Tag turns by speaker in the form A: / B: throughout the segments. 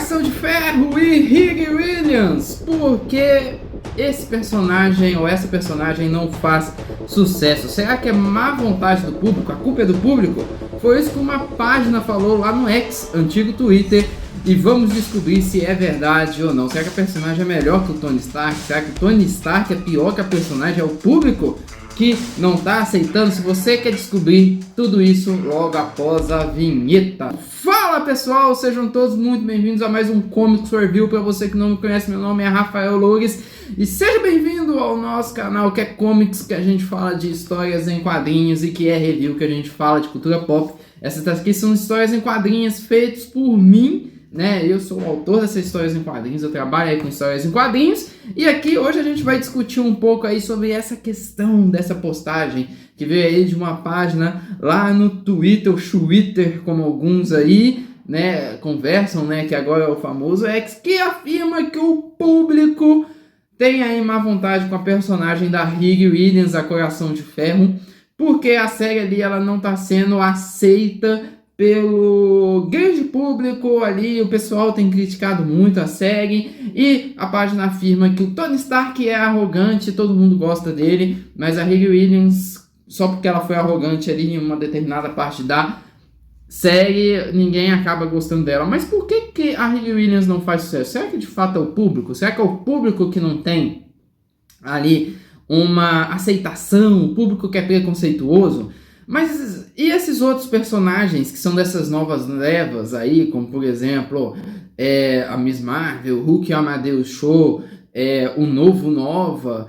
A: Coração de Ferro e Riri Williams, porque esse personagem ou essa personagem não faz sucesso. Será que é má vontade do público? A culpa é do público? Foi isso que uma página falou lá no X, antigo Twitter, e vamos descobrir se é verdade ou não. Será que a personagem é melhor que o Tony Stark? Será que o Tony Stark é pior que a personagem? É o público que não está aceitando? Se você quer descobrir tudo isso logo após a vinheta. Fala pessoal, sejam todos muito bem-vindos a mais um Comics Review. Para você que não me conhece, meu nome é Rafael Loures e seja bem-vindo ao nosso canal que é Comics, que a gente fala de histórias em quadrinhos, e que é review, que a gente fala de cultura pop. Essas aqui são histórias em quadrinhos feitas por mim, né? Eu sou o autor dessas histórias em quadrinhos, eu trabalho aí com histórias em quadrinhos, e aqui hoje a gente vai discutir um pouco aí sobre essa questão dessa postagem que veio aí de uma página lá no Twitter, o Twitter, como alguns aí, né, conversam, né, que agora é o famoso X, que afirma que o público tem aí má vontade com a personagem da Riri Williams, a Coração de Ferro, porque a série ali ela não está sendo aceita pelo grande público ali. O pessoal tem criticado muito a série e a página afirma que o Tony Stark é arrogante, todo mundo gosta dele, mas a Riri Williams, só porque ela foi arrogante ali em uma determinada parte da série, ninguém acaba gostando dela. Mas por que a Riri Williams não faz sucesso? Será que de fato é o público? Será que é o público que não tem ali uma aceitação? O público que é preconceituoso? Mas e esses outros personagens que são dessas novas levas aí, como por exemplo a Miss Marvel, Hulk e Amadeus Cho, o Novo Nova,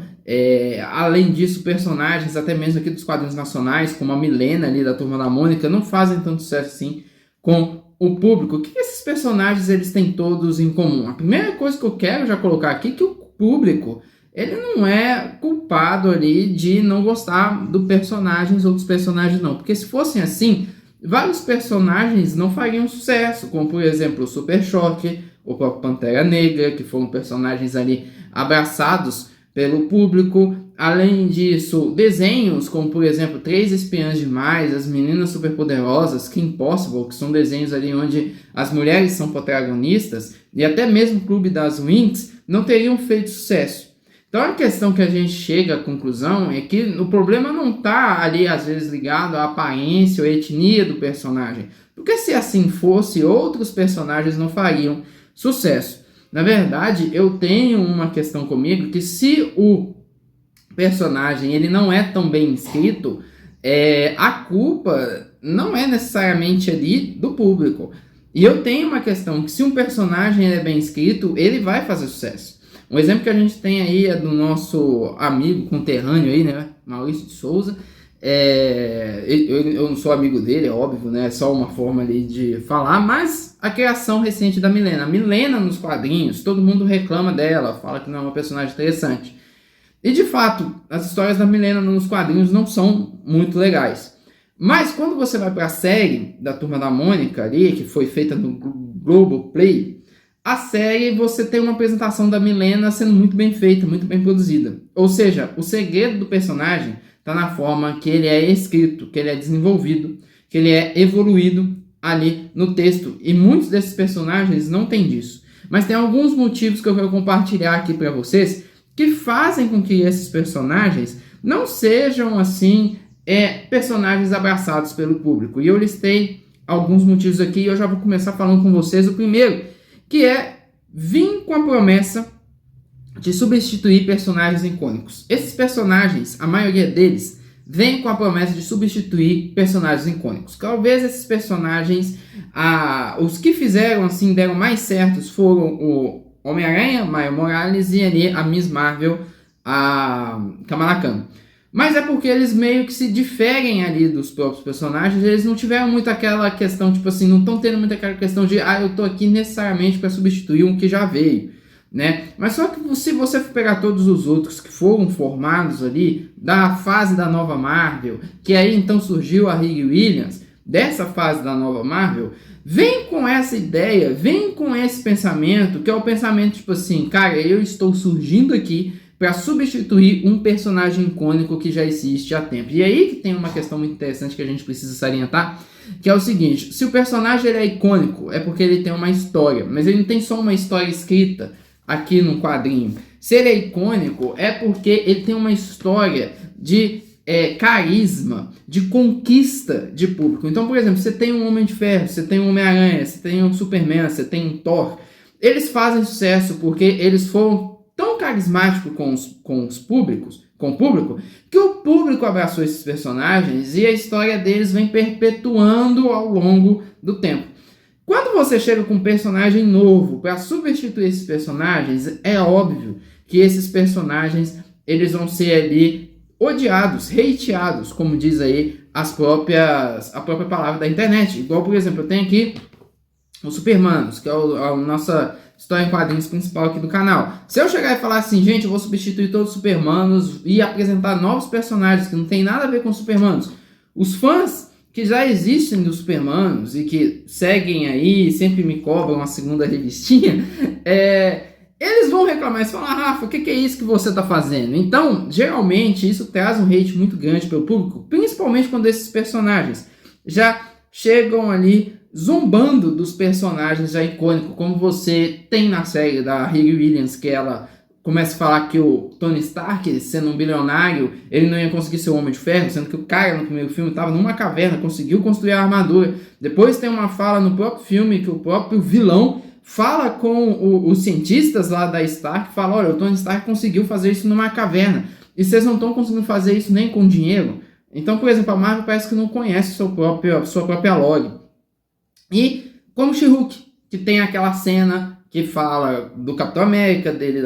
A: além disso personagens até mesmo aqui dos quadrinhos nacionais, como a Milena ali da Turma da Mônica, não fazem tanto sucesso assim com o público. O que esses personagens eles têm todos em comum? A primeira coisa que eu quero já colocar aqui é que o público ele não é culpado ali de não gostar do personagens ou dos personagens não, porque se fossem assim, vários personagens não fariam sucesso, como por exemplo o Super Choque, o próprio Pantera Negra, que foram personagens ali abraçados pelo público. Além disso, desenhos como por exemplo Três Espiãs Demais, As Meninas Superpoderosas, Kim Possible, que são desenhos ali onde as mulheres são protagonistas, e até mesmo o Clube das Winx não teriam feito sucesso. Então a questão que a gente chega à conclusão é que o problema não está ali às vezes ligado à aparência ou à etnia do personagem, porque se assim fosse, outros personagens não fariam sucesso. Na verdade, eu tenho uma questão comigo que se o personagem ele não é tão bem escrito, a culpa não é necessariamente ali do público. E eu tenho uma questão que se um personagem é bem escrito, ele vai fazer sucesso. Um exemplo que a gente tem aí é do nosso amigo conterrâneo aí, né, Maurício de Souza. Eu não sou amigo dele, é óbvio, né, é só uma forma ali de falar, mas a criação recente da Milena. A Milena nos quadrinhos, todo mundo reclama dela, fala que não é uma personagem interessante. E de fato, as histórias da Milena nos quadrinhos não são muito legais. Mas quando você vai para a série da Turma da Mônica ali, que foi feita no Globoplay, a série você tem uma apresentação da Milena sendo muito bem feita, muito bem produzida. Ou seja, o segredo do personagem está na forma que ele é escrito, que ele é desenvolvido, que ele é evoluído ali no texto. E muitos desses personagens não têm disso. Mas tem alguns motivos que eu quero compartilhar aqui para vocês que fazem com que esses personagens não sejam assim personagens abraçados pelo público. E eu listei alguns motivos aqui e eu já vou começar falando com vocês. O primeiro, que é vir com a promessa de substituir personagens icônicos. Esses personagens, a maioria deles, vem com a promessa de substituir personagens icônicos. Talvez esses personagens, os que fizeram assim, deram mais certos foram o Homem-Aranha, Miles Morales, e ali a Miss Marvel, a Kamala Khan. Mas é porque eles meio que se diferem ali dos próprios personagens, eles não tiveram muito aquela questão, tipo assim, não estão tendo muito aquela questão de, eu tô aqui necessariamente para substituir um que já veio, né? Mas só que se você for pegar todos os outros que foram formados ali, da fase da nova Marvel, que aí então surgiu a Riri Williams, dessa fase da nova Marvel, vem com essa ideia, vem com esse pensamento, que é o pensamento tipo assim, cara, eu estou surgindo aqui, para substituir um personagem icônico que já existe há tempo. E aí que tem uma questão muito interessante que a gente precisa salientar, que é o seguinte: se o personagem ele é icônico, é porque ele tem uma história, mas ele não tem só uma história escrita aqui no quadrinho. Se ele é icônico, é porque ele tem uma história de carisma, de conquista de público. Então, por exemplo, você tem um Homem de Ferro, você tem um Homem-Aranha, você tem um Superman, você tem um Thor. Eles fazem sucesso porque eles foram tão carismáticos com o público, que o público abraçou esses personagens e a história deles vem perpetuando ao longo do tempo. Quando você chega com um personagem novo para substituir esses personagens, é óbvio que esses personagens eles vão ser ali odiados, hateados, como diz aí a própria palavra da internet. Igual, por exemplo, eu tenho aqui os Supermanos, que é a nossa história em quadrinhos principal aqui do canal. Se eu chegar e falar assim, gente, eu vou substituir todos os Supermanos e apresentar novos personagens que não tem nada a ver com os Supermanos, os fãs que já existem dos Supermanos e que seguem aí, sempre me cobram uma segunda revistinha, eles vão reclamar e falar: Rafa, o que é isso que você está fazendo? Então, geralmente, isso traz um hate muito grande pelo público, principalmente quando esses personagens já chegam ali zombando dos personagens já icônicos, como você tem na série da Riri Williams, que ela começa a falar que o Tony Stark, sendo um bilionário, ele não ia conseguir ser o Homem de Ferro, sendo que o cara no primeiro filme estava numa caverna, conseguiu construir a armadura. Depois tem uma fala no próprio filme que o próprio vilão fala com os cientistas lá da Stark, fala: olha, o Tony Stark conseguiu fazer isso numa caverna, e vocês não estão conseguindo fazer isso nem com dinheiro. Então, por exemplo, a Marvel parece que não conhece sua própria lore. E como She-Hulk, que tem aquela cena que fala do Capitão América, dele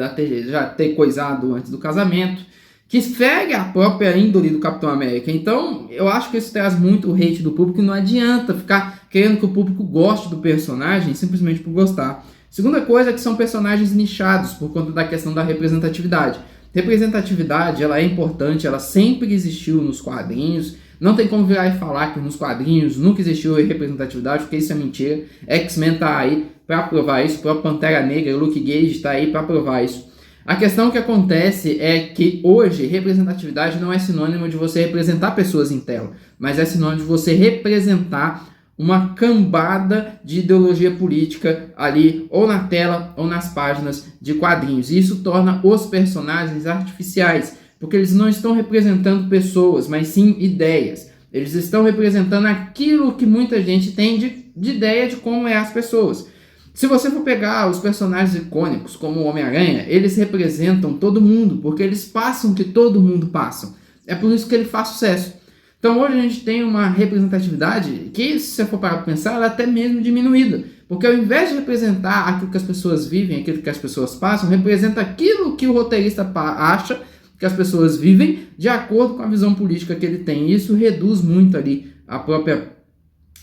A: já ter coisado antes do casamento, que fere a própria índole do Capitão América. Então, eu acho que isso traz muito hate do público e não adianta ficar querendo que o público goste do personagem simplesmente por gostar. Segunda coisa é que são personagens nichados por conta da questão da representatividade. Representatividade, ela é importante, ela sempre existiu nos quadrinhos. Não tem como virar e falar que nos quadrinhos nunca existiu representatividade, porque isso é mentira. X-Men tá aí para provar isso, o próprio Pantera Negra, o Luke Cage está aí para provar isso. A questão que acontece é que hoje representatividade não é sinônimo de você representar pessoas em tela, mas é sinônimo de você representar uma cambada de ideologia política ali, ou na tela, ou nas páginas de quadrinhos. E isso torna os personagens artificiais, porque eles não estão representando pessoas, mas sim ideias. Eles estão representando aquilo que muita gente tem de ideia de como é as pessoas. Se você for pegar os personagens icônicos, como o Homem-Aranha, eles representam todo mundo, porque eles passam o que todo mundo passa. É por isso que ele faz sucesso. Então hoje a gente tem uma representatividade que, se você for parar para pensar, ela é até mesmo diminuída. Porque ao invés de representar aquilo que as pessoas vivem, aquilo que as pessoas passam, representa aquilo que o roteirista acha que as pessoas vivem de acordo com a visão política que ele tem. E isso reduz muito ali a própria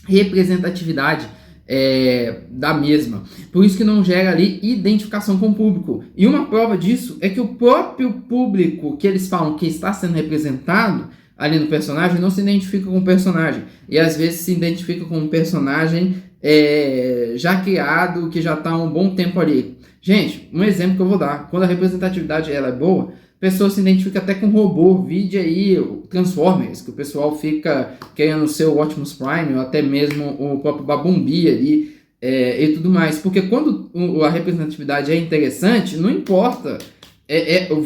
A: representatividade da mesma. Por isso que não gera ali identificação com o público. E uma prova disso é que o próprio público que eles falam que está sendo representado ali no personagem não se identifica com o personagem. E às vezes se identifica com um personagem já criado, que já está há um bom tempo ali. Gente, um exemplo que eu vou dar. Quando a representatividade ela é boa, a pessoa se identifica até com robô. Vide aí o Transformers, que o pessoal fica querendo ser o Optimus Prime, ou até mesmo o próprio Babumbi ali, e tudo mais. Porque quando a representatividade é interessante, não importa.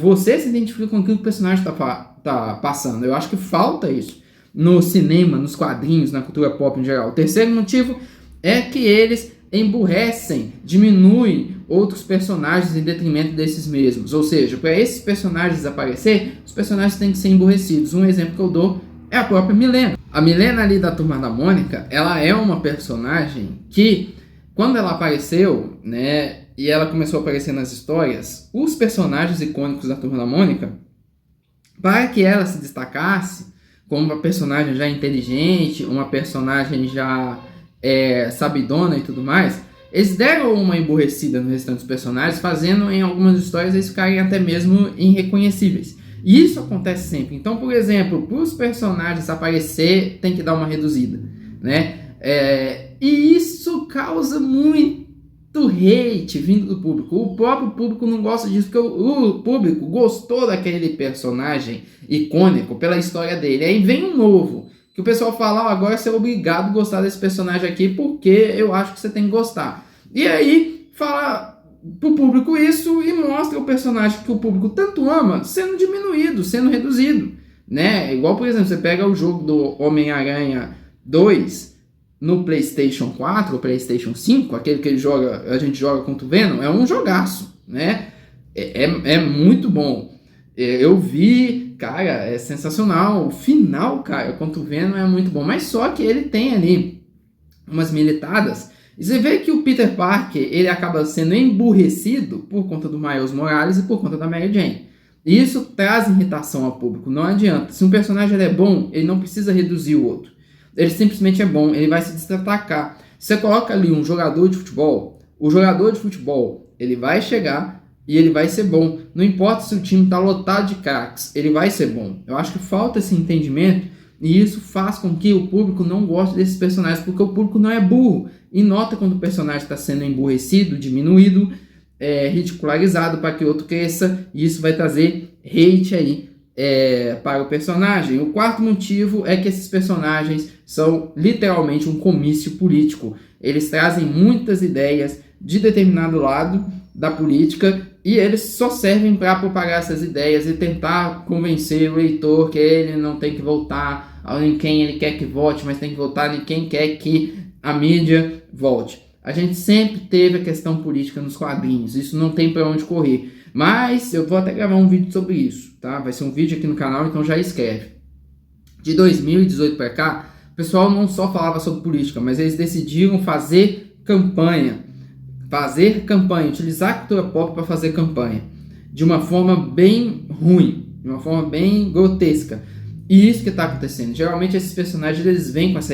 A: Você se identifica com aquilo que o personagem tá passando. Eu acho que falta isso no cinema, nos quadrinhos, na cultura pop em geral. O terceiro motivo é que eles emburrecem, diminuem outros personagens em detrimento desses mesmos. Ou seja, para esses personagens aparecer, os personagens têm que ser emburrecidos. Um exemplo que eu dou é a própria Milena. A Milena ali da Turma da Mônica, ela é uma personagem que, quando ela apareceu, né, e ela começou a aparecer nas histórias, os personagens icônicos da Turma da Mônica, para que ela se destacasse como uma personagem já inteligente, uma personagem já sabidona e tudo mais, eles deram uma emburrecida no restante dos personagens, fazendo em algumas histórias eles ficarem até mesmo irreconhecíveis. E isso acontece sempre. Então, por exemplo, para os personagens aparecer, tem que dar uma reduzida, né? E isso causa muita hate vindo do público. O próprio público não gosta disso, porque o público gostou daquele personagem icônico pela história dele. Aí vem um novo, que o pessoal fala, agora você é obrigado a gostar desse personagem aqui, porque eu acho que você tem que gostar. E aí fala pro público isso e mostra o personagem que o público tanto ama sendo diminuído, sendo reduzido, né? Igual, por exemplo, você pega o jogo do Homem-Aranha 2 no PlayStation 4 ou PlayStation 5, aquele que a gente joga contra o Venom, é um jogaço, né? É muito bom. Eu vi, cara, é sensacional. O final, cara, contra o Venom é muito bom, mas só que ele tem ali umas militadas. E você vê que o Peter Parker, ele acaba sendo emburrecido por conta do Miles Morales e por conta da Mary Jane. E isso traz irritação ao público, não adianta. Se um personagem é bom, ele não precisa reduzir o outro. Ele simplesmente é bom, ele vai se destacar. Você coloca ali um jogador de futebol, o jogador de futebol, ele vai chegar e ele vai ser bom. Não importa se o time está lotado de craques, ele vai ser bom. Eu acho que falta esse entendimento e isso faz com que o público não goste desses personagens, porque o público não é burro. E nota quando o personagem está sendo emburrecido, diminuído, ridicularizado para que o outro cresça, e isso vai trazer hate aí para o personagem. O quarto motivo é que esses personagens são literalmente um comício político. Eles trazem muitas ideias de determinado lado da política e eles só servem para propagar essas ideias e tentar convencer o leitor que ele não tem que votar em quem ele quer que vote, mas tem que votar em quem quer que a mídia volte. A gente sempre teve a questão política nos quadrinhos, isso não tem para onde correr. Mas eu vou até gravar um vídeo sobre isso, tá? Vai ser um vídeo aqui no canal, então já escreve. De 2018 para cá, o pessoal não só falava sobre política, mas eles decidiram fazer campanha, utilizar a cultura pop para fazer campanha, de uma forma bem ruim, de uma forma bem grotesca. E isso que está acontecendo. Geralmente esses personagens eles vêm com essa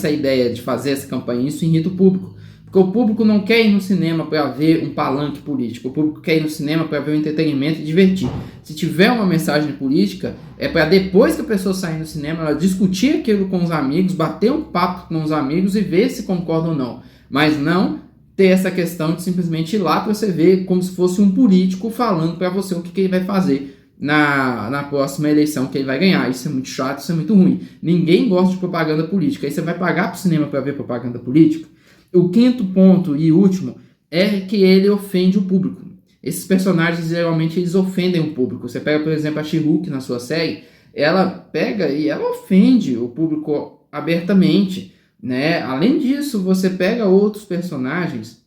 A: ideia de fazer essa campanha, e isso irrita o público. Porque o público não quer ir no cinema para ver um palanque político, o público quer ir no cinema para ver um entretenimento e divertir. Se tiver uma mensagem política, é para depois que a pessoa sair do cinema, ela discutir aquilo com os amigos, bater um papo com os amigos e ver se concorda ou não. Mas não ter essa questão de simplesmente ir lá para você ver como se fosse um político falando para você o que ele vai fazer na próxima eleição que ele vai ganhar. Isso é muito chato, isso é muito ruim. Ninguém gosta de propaganda política. Aí você vai pagar para o cinema para ver propaganda política? O quinto ponto e último é que ele ofende o público. Esses personagens, geralmente, eles ofendem o público. Você pega, por exemplo, a She-Hulk na sua série, ela pega e ela ofende o público abertamente, né? Além disso, você pega outros personagens,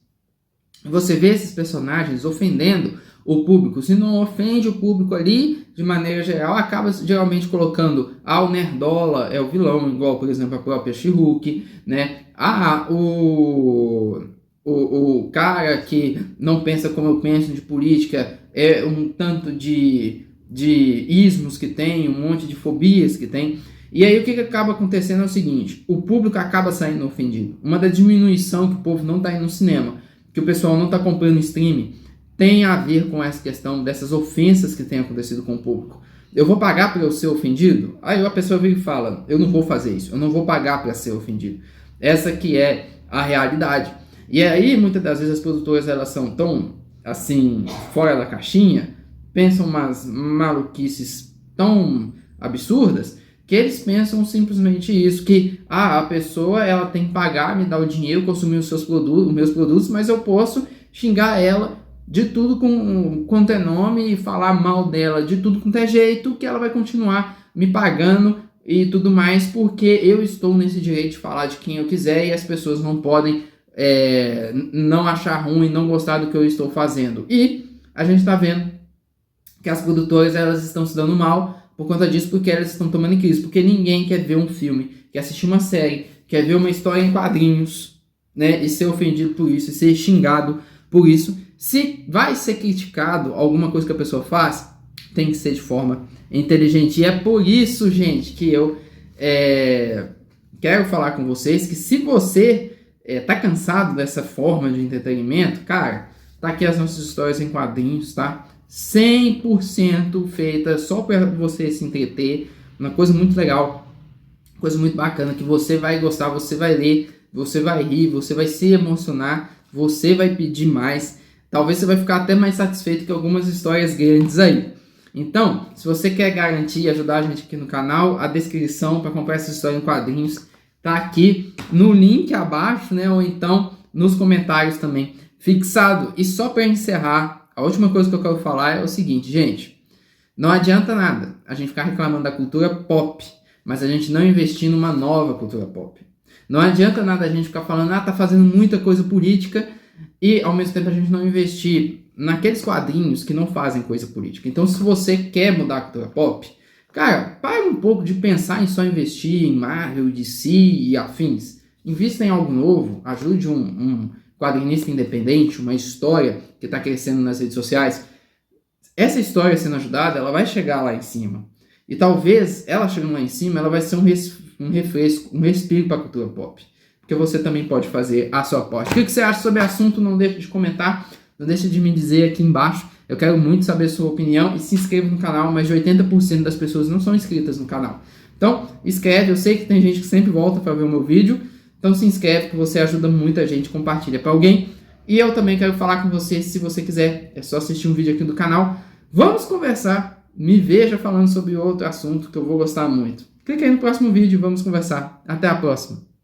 A: você vê esses personagens ofendendo o público. Se não ofende o público ali, de maneira geral, acaba geralmente colocando o nerdola é o vilão, igual, por exemplo, a própria She-Hulk, né? O cara que não pensa como eu penso de política, é um tanto de ismos que tem, um monte de fobias que tem. E aí o que acaba acontecendo é o seguinte, o público acaba saindo ofendido. Uma da diminuição que o povo não está indo no cinema, que o pessoal não está comprando streaming, tem a ver com essa questão dessas ofensas que tem acontecido com o público. Eu vou pagar para eu ser ofendido? Aí a pessoa vem e fala, eu não vou fazer isso, eu não vou pagar para ser ofendido. Essa que é a realidade. E aí, muitas das vezes, as produtoras elas são tão, assim, fora da caixinha, pensam umas maluquices tão absurdas, que eles pensam simplesmente isso, que a pessoa ela tem que pagar, me dar o dinheiro, consumir os meus produtos, mas eu posso xingar ela de tudo quanto é nome e falar mal dela de tudo quanto é jeito, que ela vai continuar me pagando e tudo mais, porque eu estou nesse direito de falar de quem eu quiser e as pessoas não podem não achar ruim, não gostar do que eu estou fazendo. E a gente está vendo que as produtoras elas estão se dando mal por conta disso, porque elas estão tomando em crise, porque ninguém quer ver um filme, quer assistir uma série, quer ver uma história em quadrinhos, né, e ser ofendido por isso, e ser xingado por isso. Se vai ser criticado alguma coisa que a pessoa faz, tem que ser de forma inteligente. E é por isso, gente, que eu quero falar com vocês que se você tá cansado dessa forma de entretenimento, cara, tá aqui as nossas histórias em quadrinhos, tá? 100% feita só para você se entreter. Uma coisa muito legal, coisa muito bacana, que você vai gostar, você vai ler, você vai rir, você vai se emocionar, você vai pedir mais. Talvez você vai ficar até mais satisfeito que algumas histórias grandes aí. Então, se você quer garantir e ajudar a gente aqui no canal, a descrição para comprar essa história em quadrinhos tá aqui no link abaixo, né? Ou então nos comentários também fixado. E só para encerrar, a última coisa que eu quero falar é o seguinte, gente. Não adianta nada a gente ficar reclamando da cultura pop, mas a gente não investir numa nova cultura pop. Não adianta nada a gente ficar falando, tá fazendo muita coisa política e ao mesmo tempo a gente não investir naqueles quadrinhos que não fazem coisa política. Então, se você quer mudar a cultura pop, cara, pare um pouco de pensar em só investir em Marvel, DC e afins. Invista em algo novo, ajude um quadrinista independente, uma história que está crescendo nas redes sociais. Essa história sendo ajudada, ela vai chegar lá em cima. E talvez, ela chegando lá em cima, ela vai ser um refresco, um respiro para a cultura pop. Porque você também pode fazer a sua parte. O que você acha sobre o assunto? Não deixe de comentar. Não deixe de me dizer aqui embaixo. Eu quero muito saber a sua opinião. E se inscreva no canal. Mais de 80% das pessoas não são inscritas no canal. Então, escreve. Eu sei que tem gente que sempre volta para ver o meu vídeo. Então, se inscreve que você ajuda muita gente. Compartilha para alguém. E eu também quero falar com você. Se você quiser, é só assistir um vídeo aqui do canal. Vamos conversar. Me veja falando sobre outro assunto que eu vou gostar muito. Clique aí no próximo vídeo e vamos conversar. Até a próxima.